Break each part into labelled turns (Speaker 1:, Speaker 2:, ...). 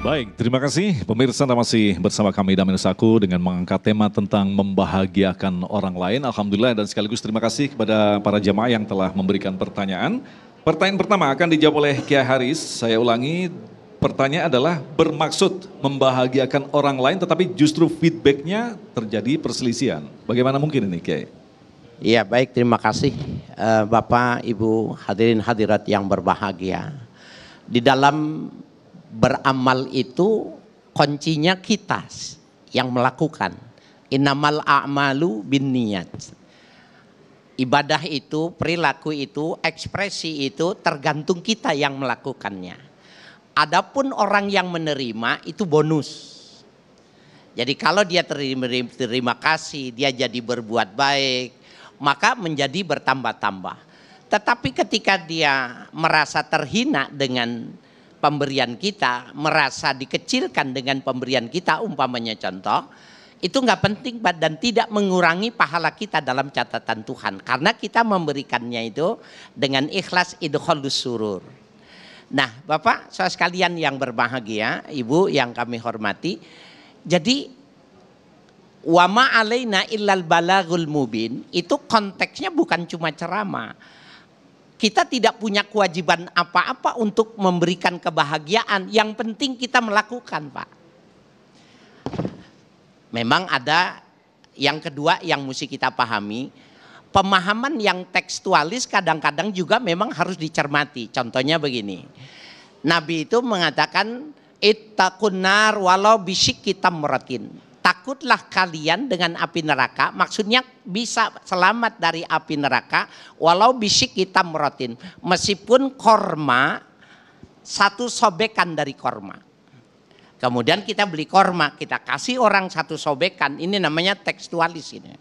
Speaker 1: Baik, terima kasih pemirsa, Anda masih bersama kami Damin Saku dengan mengangkat tema tentang membahagiakan orang lain. Alhamdulillah, dan sekaligus terima kasih kepada para jamaah yang telah memberikan pertanyaan. Pertanyaan pertama akan dijawab oleh Kiai Haris. Saya ulangi, pertanyaan adalah bermaksud membahagiakan orang lain tetapi justru feedbacknya terjadi perselisihan. Bagaimana mungkin ini, Kiai?
Speaker 2: Iya, baik, terima kasih Bapak, Ibu, hadirin hadirat yang berbahagia. Di dalam beramal itu kuncinya kita yang melakukan. Innamal a'malu binniyat. Ibadah itu, perilaku itu, ekspresi itu tergantung kita yang melakukannya. Adapun orang yang menerima itu bonus. Jadi kalau dia terima kasih, dia jadi berbuat baik, maka menjadi bertambah-tambah. Tetapi ketika dia merasa terhina dengan pemberian kita, merasa dikecilkan dengan pemberian kita, umpamanya contoh, itu nggak penting dan tidak mengurangi pahala kita dalam catatan Tuhan. Karena kita memberikannya itu dengan ikhlas idkhalus surur. Nah, Bapak, saudara sekalian yang berbahagia, Ibu yang kami hormati, jadi wa ma alaina illal balagul mubin itu konteksnya bukan cuma ceramah. Kita tidak punya kewajiban apa-apa untuk memberikan kebahagiaan. Yang penting kita melakukan, Pak. Memang ada yang kedua yang mesti kita pahami. Pemahaman yang tekstualis kadang-kadang juga memang harus dicermati. Contohnya begini. Nabi itu mengatakan ittaqun nar walau bisyikki tamratin. Takutlah kalian dengan api neraka, maksudnya bisa selamat dari api neraka walau bisyikki tamratin, meskipun korma satu sobekan dari korma. Kemudian kita beli korma, kita kasih orang satu sobekan, ini namanya tekstualis ini.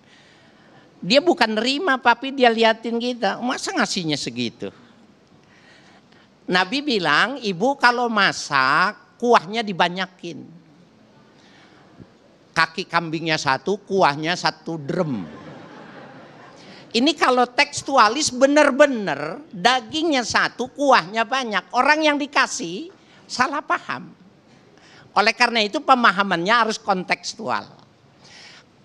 Speaker 2: Dia bukan nerima, tapi dia liatin kita, masa ngasihnya segitu. Nabi bilang, ibu kalau masak kuahnya dibanyakin. Kaki kambingnya satu, kuahnya satu drum. Ini kalau tekstualis benar-benar dagingnya satu, kuahnya banyak. Orang yang dikasih salah paham. Oleh karena itu pemahamannya harus kontekstual.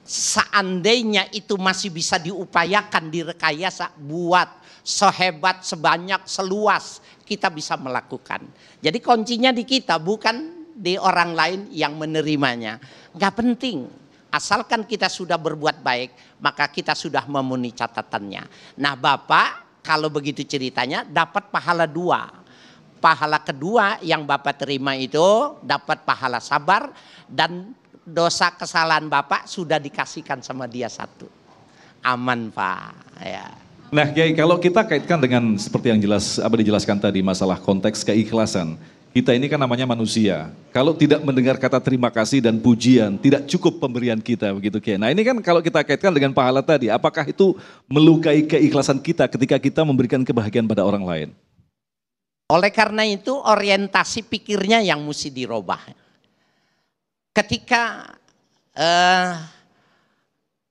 Speaker 2: Seandainya itu masih bisa diupayakan, direkayasa, buat sehebat, sebanyak, seluas kita bisa melakukan. Jadi kuncinya di kita, bukan di orang lain yang menerimanya. Gak penting, asalkan kita sudah berbuat baik, maka kita sudah memenuhi catatannya. Nah Bapak, kalau begitu ceritanya dapat pahala dua. Pahala kedua yang Bapak terima itu dapat pahala sabar, dan dosa kesalahan Bapak sudah dikasihkan sama dia satu. Aman Pak. Ya.
Speaker 1: Nah Kiai, kalau kita kaitkan dengan seperti yang dijelaskan tadi, masalah konteks keikhlasan. Kita ini kan namanya manusia. Kalau tidak mendengar kata terima kasih dan pujian, tidak cukup pemberian kita, begitu Kiai. Nah ini kan kalau kita kaitkan dengan pahala tadi, apakah itu melukai keikhlasan kita ketika kita memberikan kebahagiaan pada orang lain?
Speaker 2: Oleh karena itu orientasi pikirnya yang mesti dirubah. Ketika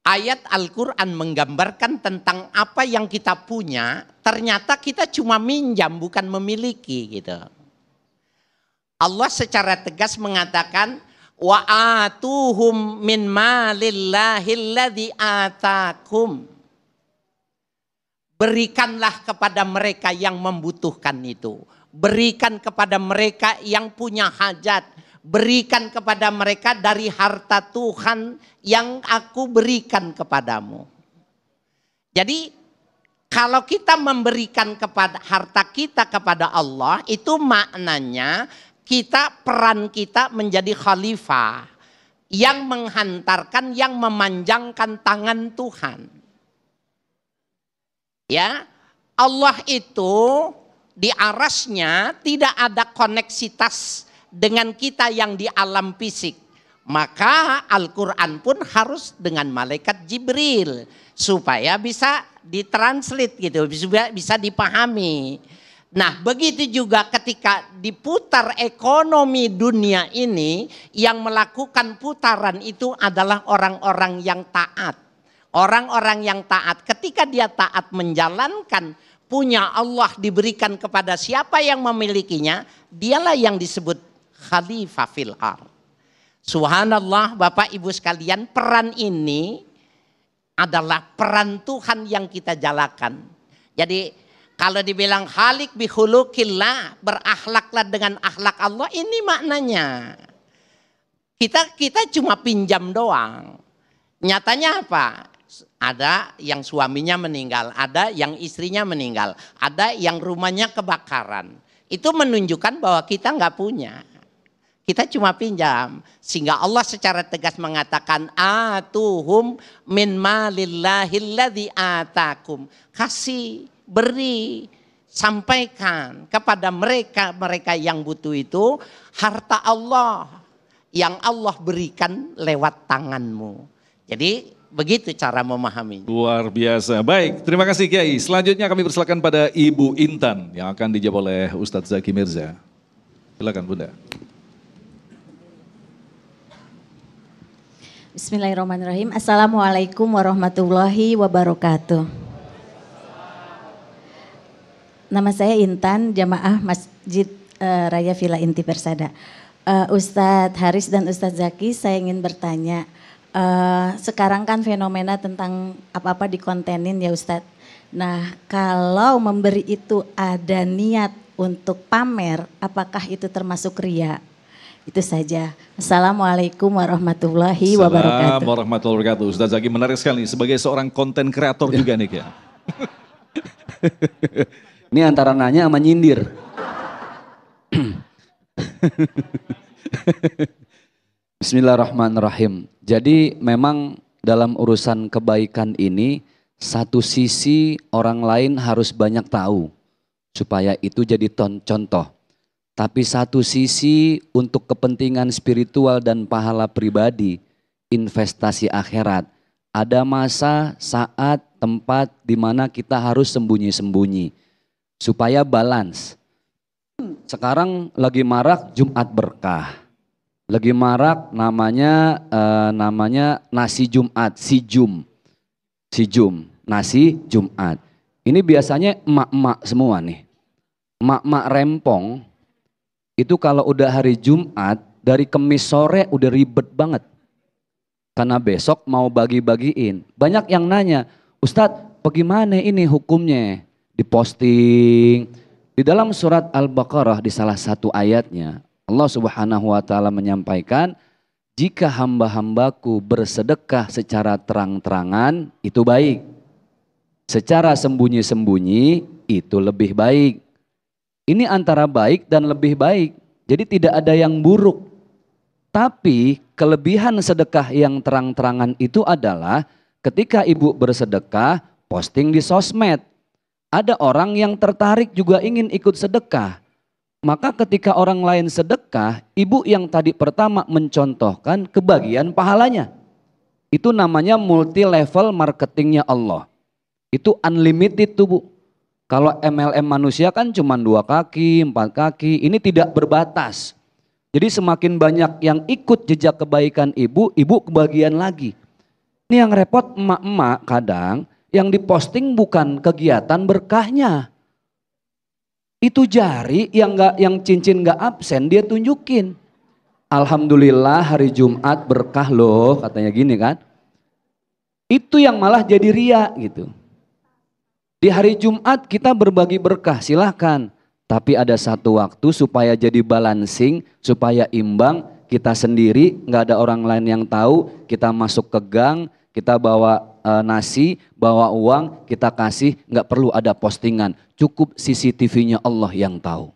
Speaker 2: ayat Al-Quran menggambarkan tentang apa yang kita punya, ternyata kita cuma minjam bukan memiliki gitu. Allah secara tegas mengatakan wa atuhum min malillahilladzi atakum. Berikanlah kepada mereka yang membutuhkan itu. Berikan kepada mereka yang punya hajat. Berikan kepada mereka dari harta Tuhan yang aku berikan kepadamu. Jadi kalau kita memberikan kepada harta kita kepada Allah, itu maknanya peran kita menjadi khalifah yang menghantarkan, yang memanjangkan tangan Tuhan. Ya, Allah itu di arasnya tidak ada koneksitas dengan kita yang di alam fisik. Maka Al-Quran pun harus dengan malaikat Jibril supaya bisa ditranslate gitu, bisa dipahami. Nah begitu juga ketika diputar ekonomi dunia ini, yang melakukan putaran itu adalah orang-orang yang taat. Orang-orang yang taat ketika dia taat menjalankan punya Allah diberikan kepada siapa yang memilikinya, dialah yang disebut khalifah fil ardh. Subhanallah Bapak Ibu sekalian, peran ini adalah peran Tuhan yang kita jalankan. Jadi kalau dibilang khaliq bi khuluqillah, berakhlaklah dengan akhlak Allah, ini maknanya. Kita cuma pinjam doang. Nyatanya apa? Ada yang suaminya meninggal, ada yang istrinya meninggal, ada yang rumahnya kebakaran. Itu menunjukkan bahwa kita nggak punya. Kita cuma pinjam. Sehingga Allah secara tegas mengatakan, atuhum min malillahilladzi atakum. Kasih, beri, sampaikan kepada mereka yang butuh itu harta Allah yang Allah berikan lewat tanganmu. Jadi begitu cara memahaminya.
Speaker 1: Luar biasa. Baik, terima kasih Kiai. Selanjutnya kami persilakan pada Ibu Intan yang akan dijawab oleh Ustadz Zaki Mirza. Silakan Bunda.
Speaker 3: Bismillahirrahmanirrahim. Assalamualaikum warahmatullahi wabarakatuh. Nama saya Intan, jamaah Masjid Raya Villa Inti Persada. Ustadz Haris dan Ustadz Zaki, saya ingin bertanya. Sekarang kan fenomena tentang apa-apa dikontenin ya Ustadz. Nah kalau memberi itu ada niat untuk pamer, apakah itu termasuk riya? Itu saja. Assalamualaikum warahmatullahi wabarakatuh.
Speaker 1: Assalamualaikum warahmatullahi wabarakatuh. Ustadz Zaki menarik sekali sebagai seorang konten kreator juga nih ya.
Speaker 4: Ini antara nanya sama nyindir. Bismillahirrahmanirrahim. Jadi memang dalam urusan kebaikan ini satu sisi orang lain harus banyak tahu supaya itu jadi contoh. Tapi satu sisi untuk kepentingan spiritual dan pahala pribadi, investasi akhirat, ada masa, saat, tempat di mana kita harus sembunyi-sembunyi supaya balance. Sekarang lagi marak Jumat berkah. Lagi marak namanya nasi Jumat, sijum, nasi Jumat. Ini biasanya emak-emak semua nih. Emak-emak rempong itu kalau udah hari Jumat dari Kemis sore udah ribet banget. Karena besok mau bagi-bagiin. Banyak yang nanya, Ustadz bagaimana ini hukumnya? Diposting. Di dalam surat Al-Baqarah di salah satu ayatnya Allah Subhanahu wa taala menyampaikan, jika hamba-hambaku bersedekah secara terang-terangan itu baik. Secara sembunyi-sembunyi itu lebih baik. Ini antara baik dan lebih baik. Jadi tidak ada yang buruk. Tapi kelebihan sedekah yang terang-terangan itu adalah ketika ibu bersedekah, posting di sosmed. Ada orang yang tertarik juga ingin ikut sedekah. Maka ketika orang lain sedekah, ibu yang tadi pertama mencontohkan kebagian pahalanya. Itu namanya multi level marketingnya Allah. Itu unlimited tuh Bu. Kalau MLM manusia kan cuma 2 kaki, 4 kaki, ini tidak berbatas. Jadi semakin banyak yang ikut jejak kebaikan ibu, ibu kebagian lagi. Ini yang repot emak-emak kadang, yang diposting bukan kegiatan berkahnya. Itu jari yang cincin gak absen dia tunjukin. Alhamdulillah hari Jumat berkah loh katanya gini kan. Itu yang malah jadi ria gitu. Di hari Jumat kita berbagi berkah silahkan. Tapi ada satu waktu supaya jadi balancing, supaya imbang, kita sendiri gak ada orang lain yang tahu, kita masuk ke gang, kita bawa nasi, bawa uang, kita kasih, gak perlu ada postingan. Cukup CCTV-nya Allah yang tahu.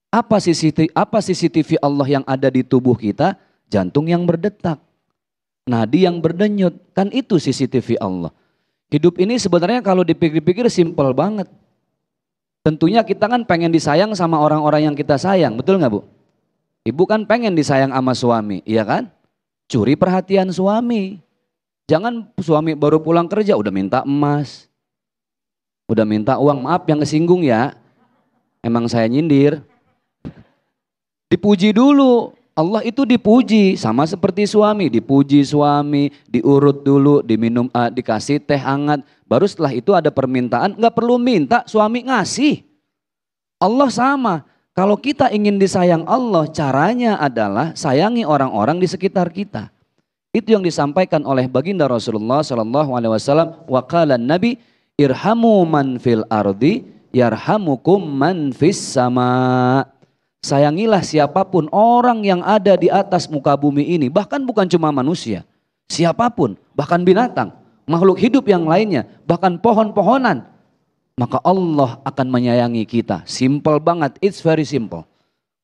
Speaker 4: Apa CCTV Allah yang ada di tubuh kita? Jantung yang berdetak, nadi yang berdenyut, kan itu CCTV Allah. Hidup ini sebenarnya kalau dipikir-pikir simpel banget. Tentunya kita kan pengen disayang sama orang-orang yang kita sayang, betul gak Bu? Ibu kan pengen disayang sama suami, iya kan? Curi perhatian suami. Jangan suami baru pulang kerja udah minta emas. Udah minta uang, maaf yang kesinggung ya. Emang saya nyindir. Dipuji dulu. Allah itu dipuji sama seperti suami. Dipuji suami, diurut dulu, diminum, dikasih teh hangat. Baru setelah itu ada permintaan, nggak perlu minta, suami ngasih. Allah sama. Kalau kita ingin disayang Allah, caranya adalah sayangi orang-orang di sekitar kita. Itu yang disampaikan oleh baginda Rasulullah sallallahu alaihi wasallam, wa qala Nabi irhamu man fil ardi yarhamukum man fis sama. Sayangilah siapapun orang yang ada di atas muka bumi ini, bahkan bukan cuma manusia, siapapun, bahkan binatang, makhluk hidup yang lainnya, bahkan pohon-pohonan. Maka Allah akan menyayangi kita. Simple banget, it's very simple.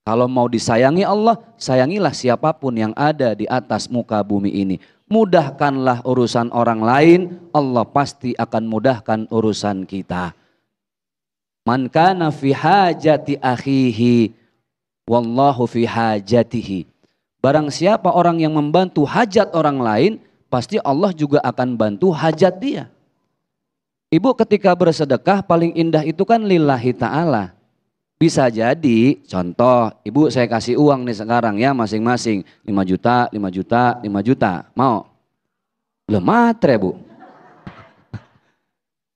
Speaker 4: Kalau mau disayangi Allah, sayangilah siapapun yang ada di atas muka bumi ini. Mudahkanlah urusan orang lain, Allah pasti akan mudahkan urusan kita. Man kana fi hajati akhihi, wallahu fi hajatihi. Barang siapa orang yang membantu hajat orang lain, pasti Allah juga akan bantu hajat dia. Ibu ketika bersedekah paling indah itu kan lillahi ta'ala. Bisa jadi, contoh, ibu saya kasih uang nih sekarang ya masing-masing. 5 juta, 5 juta, 5 juta. Mau? Belum matre bu.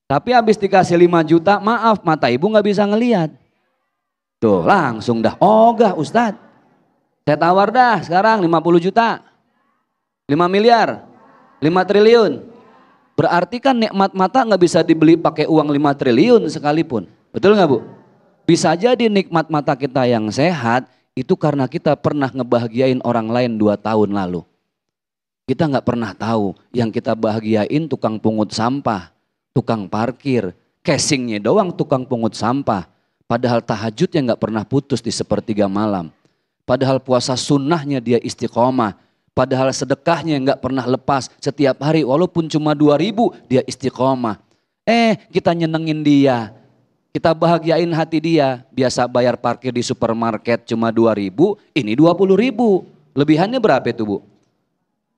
Speaker 4: Tapi habis dikasih 5 juta, maaf mata ibu gak bisa ngelihat. Tuh langsung dah ogah Ustadz. Saya tawar dah sekarang 50 juta. 5 miliar, 5 triliun. Berarti kan nikmat mata nggak bisa dibeli pakai uang 5 triliun sekalipun. Betul nggak bu? Bisa jadi nikmat mata kita yang sehat itu karena kita pernah ngebahagiain orang lain 2 tahun lalu. Kita nggak pernah tahu yang kita bahagiain tukang pungut sampah, tukang parkir, casingnya doang tukang pungut sampah. Padahal tahajudnya nggak pernah putus di sepertiga malam. Padahal puasa sunnahnya dia istiqomah. Padahal sedekahnya nggak pernah lepas setiap hari walaupun cuma 2.000 dia istiqomah. Kita nyenengin dia, kita bahagiain hati dia. Biasa bayar parkir di supermarket cuma 2.000, ini 20.000. Lebihannya berapa itu bu?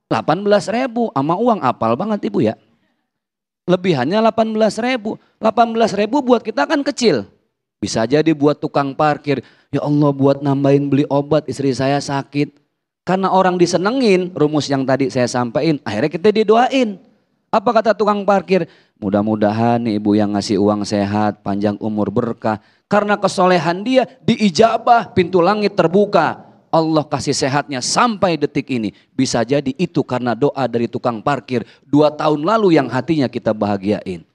Speaker 4: 18.000 sama uang apal banget ibu ya. Lebihannya 18.000. 18.000 buat kita kan kecil. Bisa jadi buat tukang parkir, ya Allah buat nambahin beli obat istri saya sakit. Karena orang disenengin, rumus yang tadi saya sampaikan, akhirnya kita didoain. Apa kata tukang parkir? Mudah-mudahan nih ibu yang ngasih uang sehat, panjang umur berkah. Karena kesolehan dia diijabah, pintu langit terbuka. Allah kasih sehatnya sampai detik ini. Bisa jadi itu karena doa dari tukang parkir 2 tahun lalu yang hatinya kita bahagiain.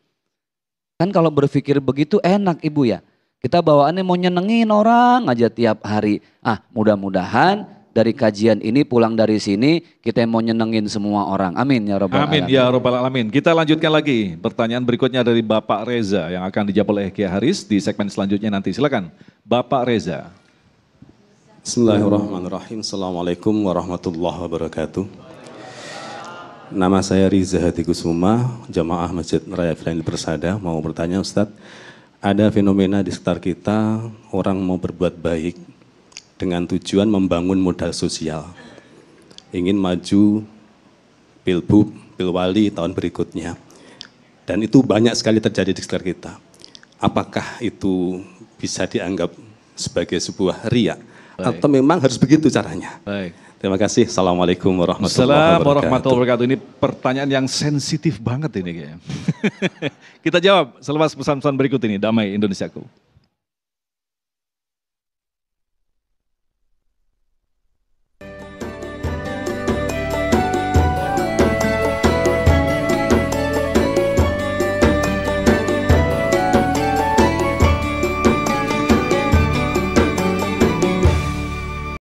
Speaker 4: Kan kalau berpikir begitu enak ibu ya. Kita bawaannya mau nyenengin orang aja tiap hari. Mudah-mudahan dari kajian ini pulang dari sini kita mau nyenengin semua orang. Amin ya rabbal alamin.
Speaker 1: Amin ya rabbal alamin. Kita lanjutkan lagi pertanyaan berikutnya dari Bapak Reza yang akan dijawab oleh Kiai Haris di segmen selanjutnya nanti. Silakan Bapak Reza.
Speaker 5: Bismillahirrahmanirrahim. Assalamualaikum warahmatullahi wabarakatuh. Nama saya Riza Hadi Kusuma, jamaah Masjid Raya Filain Persada. Mau bertanya Ustadz, ada fenomena di sekitar kita orang mau berbuat baik dengan tujuan membangun modal sosial. Ingin maju pilbub, pilwali tahun berikutnya. Dan itu banyak sekali terjadi di sekitar kita. Apakah itu bisa dianggap sebagai sebuah riya? Atau memang harus begitu caranya?
Speaker 1: Baik.
Speaker 5: Terima kasih. Assalamualaikum warahmatullahi wabarakatuh.
Speaker 1: Ini pertanyaan yang sensitif banget ini kayaknya. Kita jawab selepas pesan-pesan berikut ini. Damai Indonesiaku.